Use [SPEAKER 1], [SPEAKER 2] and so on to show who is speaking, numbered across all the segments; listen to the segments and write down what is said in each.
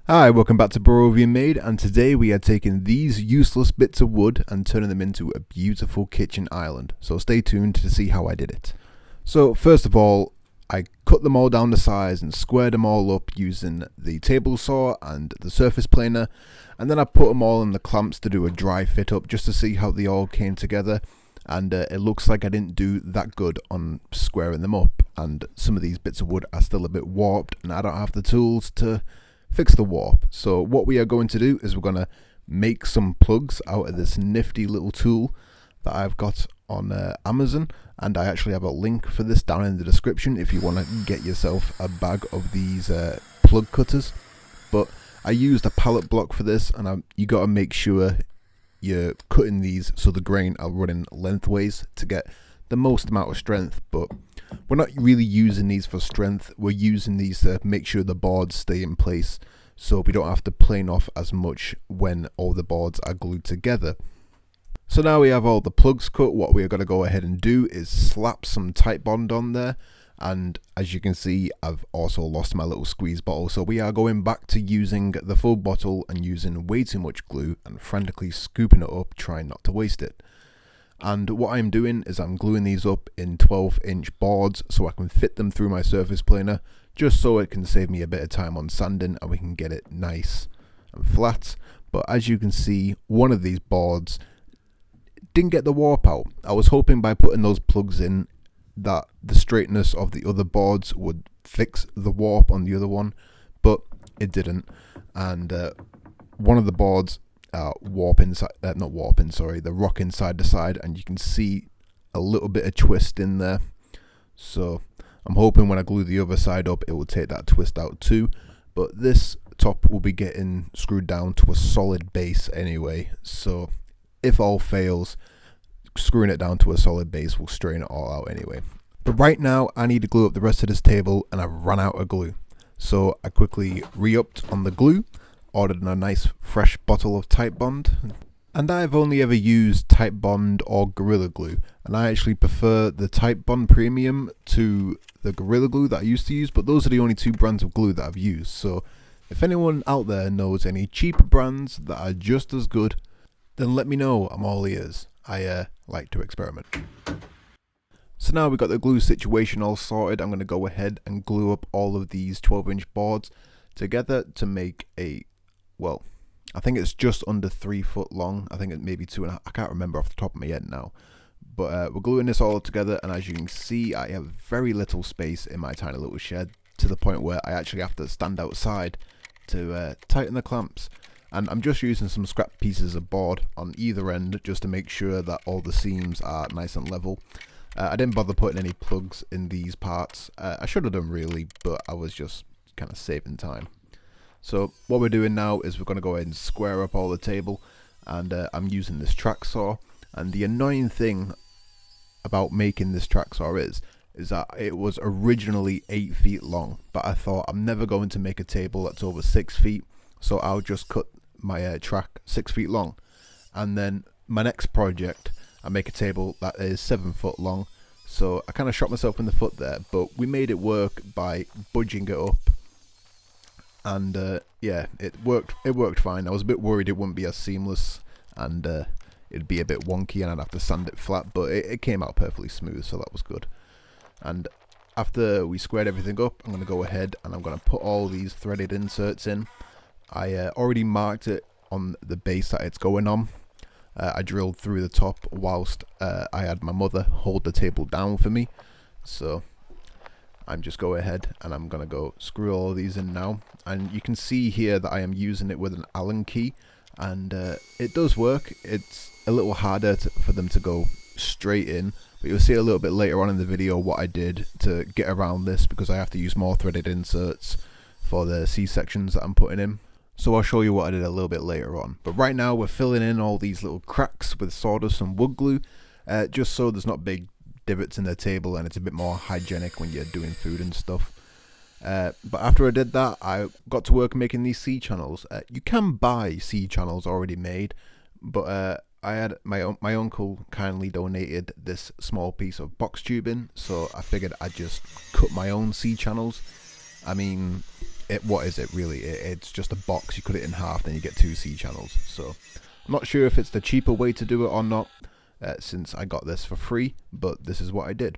[SPEAKER 1] Hi, welcome back to Barovian Made, and today we are taking these useless bits of wood and turning them into a beautiful kitchen island. So stay tuned to see how I did it. So first of all, I cut them all down to size and squared them all up using the table saw and the surface planer, and then I put them all in the clamps to do a dry fit up just to see how they all came together. And it looks like I didn't do that good on squaring them up, and some of these bits of wood are still a bit warped and I don't have the tools to fix the warp. So what we are going to do is we're going to make some plugs out of this nifty little tool that I've got on Amazon, and I actually have a link for this down in the description if you want to get yourself a bag of these plug cutters. But I used a pallet block for this, and you got to make sure you're cutting these so the grain are running lengthways to get the most amount of strength. But we're not really using these for strength, we're using these to make sure the boards stay in place so we don't have to plane off as much when all the boards are glued together. So now we have all the plugs cut, what we are going to go ahead and do is slap some tight bond on there. And as you can see, I've also lost my little squeeze bottle, so we are going back to using the full bottle and using way too much glue and frantically scooping it up, trying not to waste it. And what I'm doing is I'm gluing these up in 12-inch boards so I can fit them through my surface planer, just so it can save me a bit of time on sanding and we can get it nice and flat. But as you can see, one of these boards didn't get the warp out. I was hoping by putting those plugs in that the straightness of the other boards would fix the warp on the other one, but it didn't. And one of the boards the rock inside the side, and you can see a little bit of twist in there. So I'm hoping when I glue the other side up it will take that twist out too, but this top will be getting screwed down to a solid base anyway, so if all fails, screwing it down to a solid base will straighten it all out anyway. But right now I need to glue up the rest of this table and I've run out of glue, so I quickly re-upped on the glue, ordered a nice fresh bottle of Titebond, and I've only ever used Titebond or Gorilla Glue, and I actually prefer the Titebond Premium to the Gorilla Glue that I used to use, but those are the only two brands of glue that I've used. So if anyone out there knows any cheaper brands that are just as good, then let me know, I'm all ears. I like to experiment. So now we've got the glue situation all sorted, I'm going to go ahead and glue up all of these 12-inch boards together to make I think it's just under 3 foot long. I think it may be 2.5. I can't remember off the top of my head now. But we're gluing this all together, and as you can see, I have very little space in my tiny little shed, to the point where I actually have to stand outside to tighten the clamps. And I'm just using some scrap pieces of board on either end just to make sure that all the seams are nice and level. I didn't bother putting any plugs in these parts. I should have done really, but I was just kind of saving time. So what we're doing now is we're going to go ahead and square up all the table, and I'm using this track saw. And the annoying thing about making this track saw is that it was originally 8 feet long, but I thought I'm never going to make a table that's over 6 feet, so I'll just cut my track 6 feet long, and then my next project I make a table that is 7 foot long. So I kind of shot myself in the foot there, but we made it work by budging it up. And yeah, it worked fine. I was a bit worried it wouldn't be as seamless and it'd be a bit wonky and I'd have to sand it flat, but it came out perfectly smooth, so that was good. And after we squared everything up, I'm going to go ahead and I'm going to put all these threaded inserts in. I already marked it on the base that it's going on. I drilled through the top whilst I had my mother hold the table down for me, so I'm just go ahead and I'm gonna go screw all of these in now. And you can see here that I am using it with an Allen key, and it does work. It's a little harder for them to go straight in, but you'll see a little bit later on in the video what I did to get around this, because I have to use more threaded inserts for the C-sections that I'm putting in. So I'll show you what I did a little bit later on. But right now we're filling in all these little cracks with sawdust and wood glue, just so there's not big divots in the table and it's a bit more hygienic when you're doing food and stuff. But after I did that, I got to work making these C-channels. You can buy C-channels already made, but I had my uncle kindly donated this small piece of box tubing, so I figured I'd just cut my own C-channels. I mean, what is it really? It's just a box. You cut it in half, then you get 2 C channels. So I'm not sure if it's the cheaper way to do it or not, since I got this for free, but this is what I did.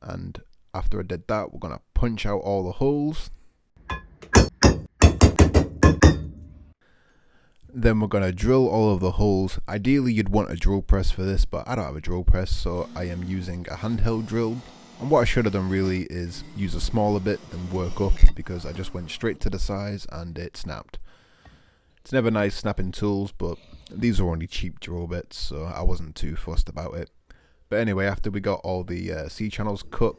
[SPEAKER 1] And after I did that, we're gonna punch out all the holes. Then we're gonna drill all of the holes. Ideally you'd want a drill press for this, but I don't have a drill press, so I am using a handheld drill. And what I should have done really is use a smaller bit and work up, because I just went straight to the size and it snapped. It's never nice snapping tools, but these are only cheap drill bits, so I wasn't too fussed about it. But anyway, after we got all the C channels cut,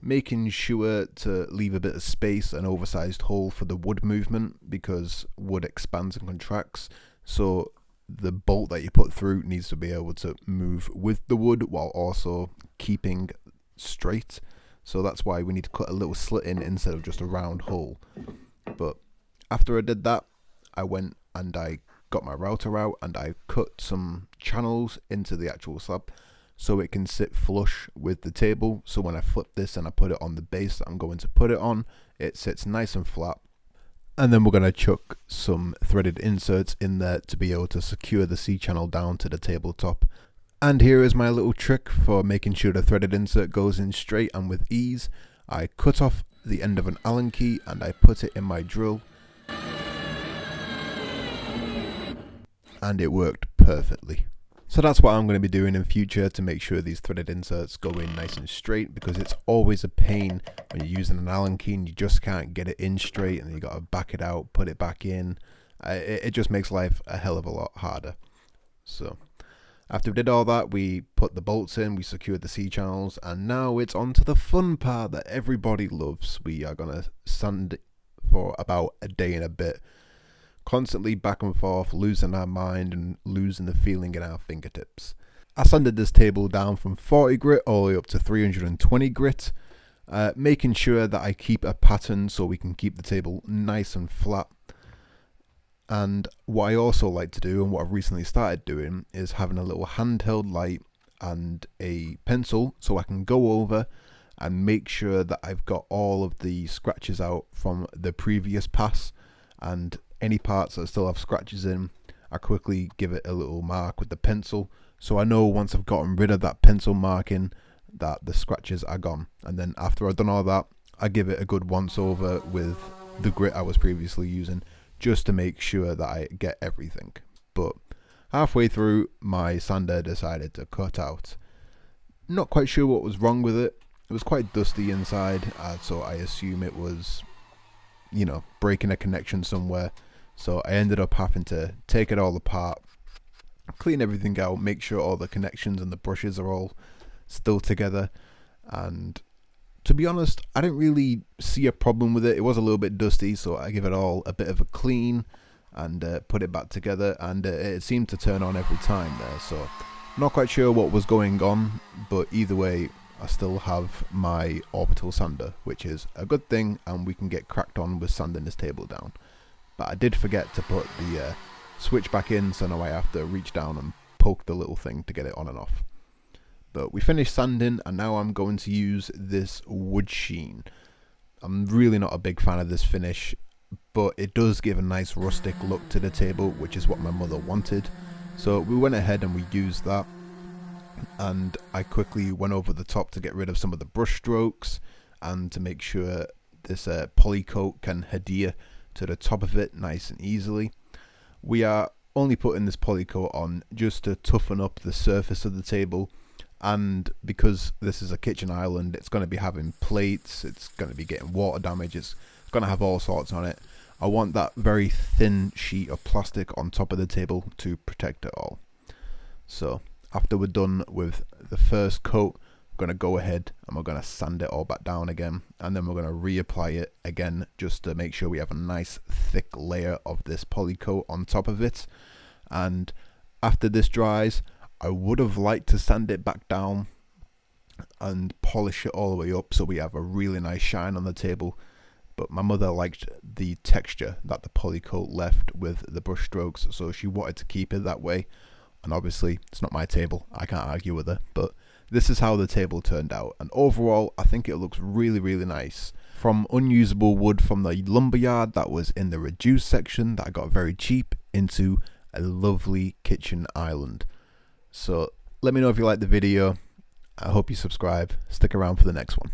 [SPEAKER 1] making sure to leave a bit of space, an oversized hole for the wood movement, because wood expands and contracts, so the bolt that you put through needs to be able to move with the wood while also keeping straight. So that's why we need to cut a little slit in instead of just a round hole. But after I did that, I went and I got my router out and I cut some channels into the actual slab so it can sit flush with the table. So when I flip this and I put it on the base that I'm going to put it on, it sits nice and flat. And then we're going to chuck some threaded inserts in there to be able to secure the C channel down to the tabletop. And here is my little trick for making sure the threaded insert goes in straight and with ease. I cut off the end of an Allen key and I put it in my drill. And it worked perfectly. So that's what I'm going to be doing in future to make sure these threaded inserts go in nice and straight, because it's always a pain when you're using an Allen key and you just can't get it in straight and then you got to back it out, put it back in. It just makes life a hell of a lot harder. So after we did all that, we put the bolts in, we secured the C channels, and now it's on to the fun part that everybody loves. We are going to sand for about a day and a bit, constantly back and forth, losing our mind and losing the feeling in our fingertips. I sanded this table down from 40 grit all the way up to 320 grit, making sure that I keep a pattern so we can keep the table nice and flat. And what I also like to do, and what I've recently started doing, is having a little handheld light and a pencil so I can go over and make sure that I've got all of the scratches out from the previous pass, and any parts that still have scratches in, I quickly give it a little mark with the pencil, so I know once I've gotten rid of that pencil marking that the scratches are gone. And then after I've done all that, I give it a good once over with the grit I was previously using, just to make sure that I get everything. But halfway through, my sander decided to cut out. Not quite sure what was wrong with it. It was quite dusty inside, so I assume it was, breaking a connection somewhere. So I ended up having to take it all apart, clean everything out, make sure all the connections and the brushes are all still together. And to be honest, I didn't really see a problem with it. It was a little bit dusty, so I give it all a bit of a clean and put it back together, and it seemed to turn on every time there. So not quite sure what was going on, but either way, I still have my orbital sander, which is a good thing, and we can get cracked on with sanding this table down. But I did forget to put the switch back in, so now I have to reach down and poke the little thing to get it on and off. But we finished sanding, and now I'm going to use this wood sheen. I'm really not a big fan of this finish, but it does give a nice rustic look to the table, which is what my mother wanted. So we went ahead and we used that, and I quickly went over the top to get rid of some of the brush strokes and to make sure this poly coat can adhere to the top of it nice and easily. We are only putting this poly coat on just to toughen up the surface of the table, and because this is a kitchen island, it's going to be having plates, it's going to be getting water damage, it's going to have all sorts on it. I want that very thin sheet of plastic on top of the table to protect it all. So after we're done with the first coat, we're going to go ahead and we're going to sand it all back down again, and then we're going to reapply it again just to make sure we have a nice thick layer of this poly coat on top of it. And after this dries, I would have liked to sand it back down and polish it all the way up so we have a really nice shine on the table, but my mother liked the texture that the poly coat left with the brush strokes, so she wanted to keep it that way. And obviously it's not my table, I can't argue with her, but this is how the table turned out, and overall I think it looks really, really nice. from unusable wood from the lumberyard that was in the reduced section that I got very cheap into a lovely kitchen island. So let me know if you like the video. I hope you subscribe. Stick around for the next one.